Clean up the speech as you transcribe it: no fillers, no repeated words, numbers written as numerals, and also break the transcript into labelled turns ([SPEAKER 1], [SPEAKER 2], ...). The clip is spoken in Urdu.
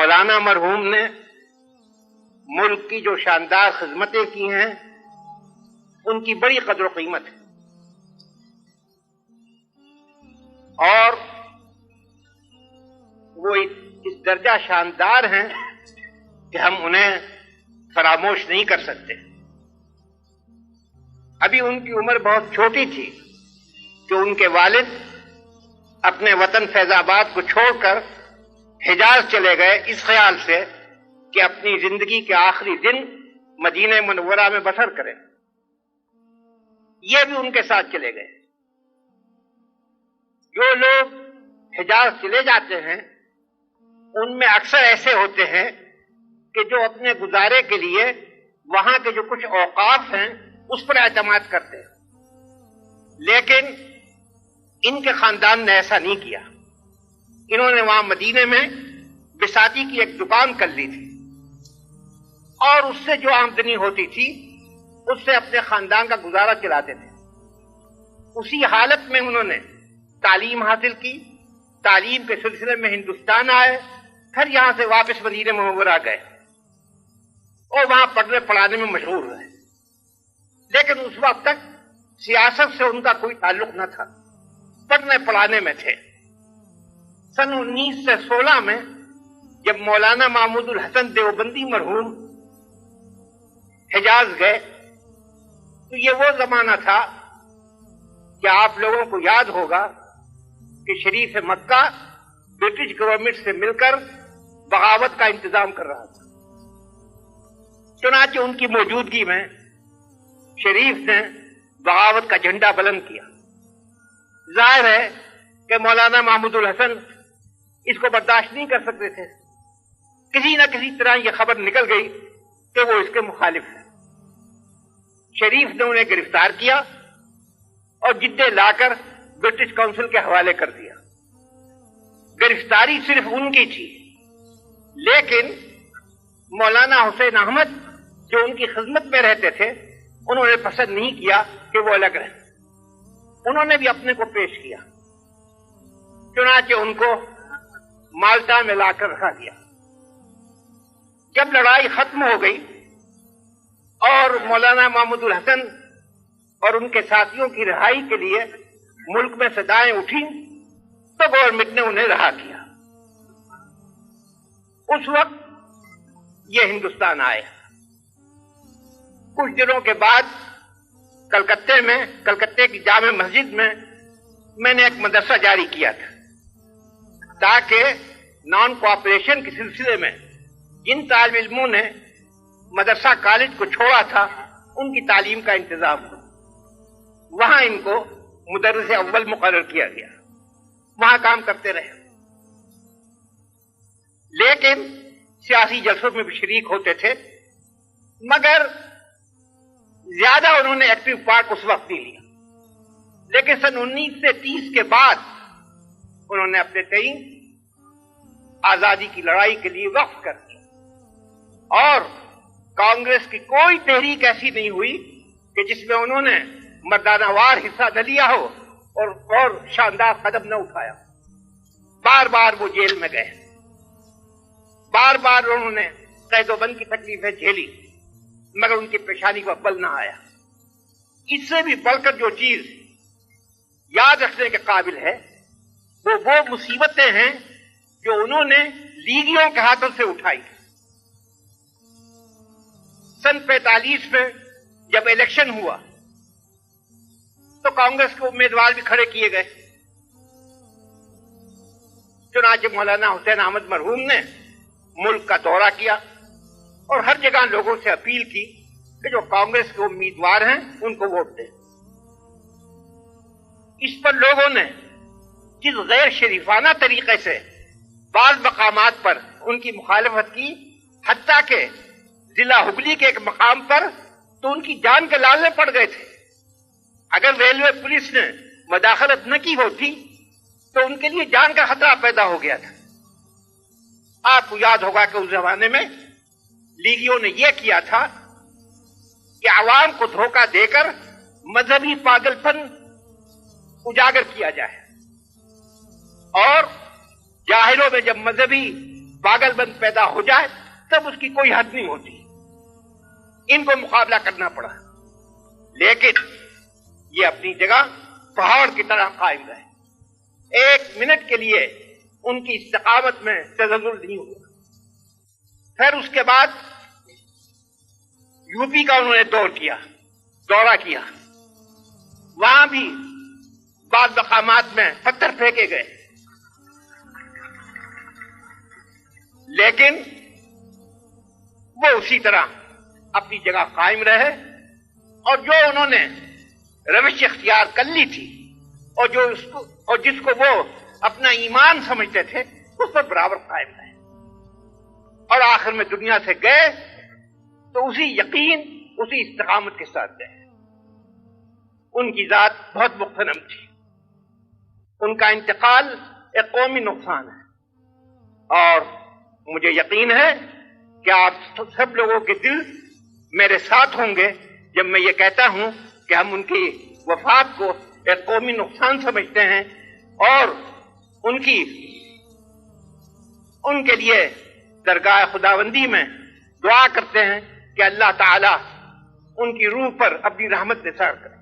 [SPEAKER 1] مولانا مرحوم نے ملک کی جو شاندار خدمتیں کی ہیں ان کی بڑی قدر و قیمت ہے، اور وہ اس درجہ شاندار ہیں کہ ہم انہیں فراموش نہیں کر سکتے۔ ابھی ان کی عمر بہت چھوٹی تھی کہ ان کے والد اپنے وطن فیض آباد کو چھوڑ کر حجاز چلے گئے، اس خیال سے کہ اپنی زندگی کے آخری دن مدینہ منورہ میں بسر کریں۔ یہ بھی ان کے ساتھ چلے گئے۔ جو لوگ حجاز چلے جاتے ہیں ان میں اکثر ایسے ہوتے ہیں کہ جو اپنے گزارے کے لیے وہاں کے جو کچھ اوقاف ہیں اس پر اعتماد کرتے ہیں، لیکن ان کے خاندان نے ایسا نہیں کیا۔ انہوں نے وہاں مدینے میں بساتی کی ایک دکان کر لی تھی، اور اس سے جو آمدنی ہوتی تھی اس سے اپنے خاندان کا گزارا چلاتے تھے۔ اسی حالت میں انہوں نے تعلیم حاصل کی، تعلیم کے سلسلے میں ہندوستان آئے، پھر یہاں سے واپس مدینہ منورہ گئے اور وہاں پڑھنے پڑھانے میں مشغول رہے، لیکن اس وقت تک سیاست سے ان کا کوئی تعلق نہ تھا، پڑھنے پڑھانے میں تھے۔ سن 1916 میں جب مولانا محمود الحسن دیوبندی مرحوم حجاز گئے تو یہ وہ زمانہ تھا کہ آپ لوگوں کو یاد ہوگا کہ شریف مکہ برٹش گورنمنٹ سے مل کر بغاوت کا انتظام کر رہا تھا۔ چنانچہ ان کی موجودگی میں شریف نے بغاوت کا جھنڈا بلند کیا۔ ظاہر ہے کہ مولانا محمود الحسن اس کو برداشت نہیں کر سکتے تھے، کسی نہ کسی طرح یہ خبر نکل گئی کہ وہ اس کے مخالف ہیں۔ شریف نے انہیں گرفتار کیا اور جدے لا کر برٹش کونسل کے حوالے کر دیا۔ گرفتاری صرف ان کی تھی، لیکن مولانا حسین احمد جو ان کی خدمت میں رہتے تھے انہوں نے پسند نہیں کیا کہ وہ الگ رہیں، انہوں نے بھی اپنے کو پیش کیا۔ چنانچہ ان کو مالٹا میں لا کر رکھا گیا۔ جب لڑائی ختم ہو گئی اور مولانا محمود الحسن اور ان کے ساتھیوں کی رہائی کے لیے ملک میں صدائیں اٹھیں تو گورنمنٹ نے انہیں رہا کیا۔ اس وقت یہ ہندوستان آئے۔ کچھ دنوں کے بعد کلکتے کی جامع مسجد میں نے ایک مدرسہ جاری کیا تھا تاکہ نان کوآپریشن کے سلسلے میں جن طالب علموں نے مدرسہ کالج کو چھوڑا تھا ان کی تعلیم کا انتظام ہو۔ وہاں ان کو مدرس اول مقرر کیا گیا، وہاں کام کرتے رہے، لیکن سیاسی جلسوں میں بھی شریک ہوتے تھے، مگر زیادہ انہوں نے ایکٹیو پارٹ اس وقت نہیں لیا۔ لیکن سن 1930 کے بعد انہوں نے اپنے تئیں آزادی کی لڑائی کے لیے وقف کر دیا، اور کانگریس کی کوئی تحریک ایسی نہیں ہوئی کہ جس میں انہوں نے مردانہ وار حصہ نہ لیا ہو اور شاندار قدم نہ اٹھایا۔ بار بار وہ جیل میں گئے، بار بار انہوں نے قید و بند کی تکلیفیں جھیلی، مگر ان کی پیشانی پر بل نہ آیا۔ اس سے بھی بڑھ کر جو چیز یاد رکھنے کے قابل ہے وہ مصیبتیں ہیں جو انہوں نے لیگیوں کے ہاتھوں سے اٹھائی۔ سن 45 میں جب الیکشن ہوا تو کانگریس کے امیدوار بھی کھڑے کیے گئے۔ چنانچہ مولانا حسین احمد مرحوم نے ملک کا دورہ کیا اور ہر جگہ لوگوں سے اپیل کی کہ جو کانگریس کے امیدوار ہیں ان کو ووٹ دیں۔ اس پر لوگوں نے جس غیر شریفانہ طریقے سے بعض مقامات پر ان کی مخالفت کی، حتیٰ کہ ضلع ہگلی کے ایک مقام پر تو ان کی جان کے لالے پڑ گئے تھے۔ اگر ریلوے پولیس نے مداخلت نہ کی ہوتی تو ان کے لیے جان کا خطرہ پیدا ہو گیا تھا۔ آپ کو یاد ہوگا کہ اس زمانے میں لیگیوں نے یہ کیا تھا کہ عوام کو دھوکہ دے کر مذہبی پاگل پن اجاگر کیا جائے، اور جاہلوں میں جب مذہبی پاگل بند پیدا ہو جائے تب اس کی کوئی حد نہیں ہوتی. ان کو مقابلہ کرنا پڑا، لیکن یہ اپنی جگہ پہاڑ کی طرح قائم رہے. ایک منٹ کے لیے ان کی استقامت میں تزلزل نہیں ہوا. پھر اس کے بعد یو پی کا انہوں نے دورہ کیا. وہاں بھی بعض مقامات میں پتھر پھینکے گئے، لیکن وہ اسی طرح اپنی جگہ قائم رہے اور جو انہوں نے روش اختیار کر لی تھی اور جس کو وہ اپنا ایمان سمجھتے تھے اس پر برابر قائم رہے. اور آخر میں دنیا سے گئے تو اسی یقین، اسی استقامت کے ساتھ گئے. ان کی ذات بہت مغتنم تھی. ان کا انتقال ایک قومی نقصان ہے، اور مجھے یقین ہے کہ آپ سب لوگوں کے دل میرے ساتھ ہوں گے جب میں یہ کہتا ہوں کہ ہم ان کی وفات کو ایک قومی نقصان سمجھتے ہیں اور ان کے لیے درگاہ خداوندی میں دعا کرتے ہیں کہ اللہ تعالی ان کی روح پر اپنی رحمت نثار کرے.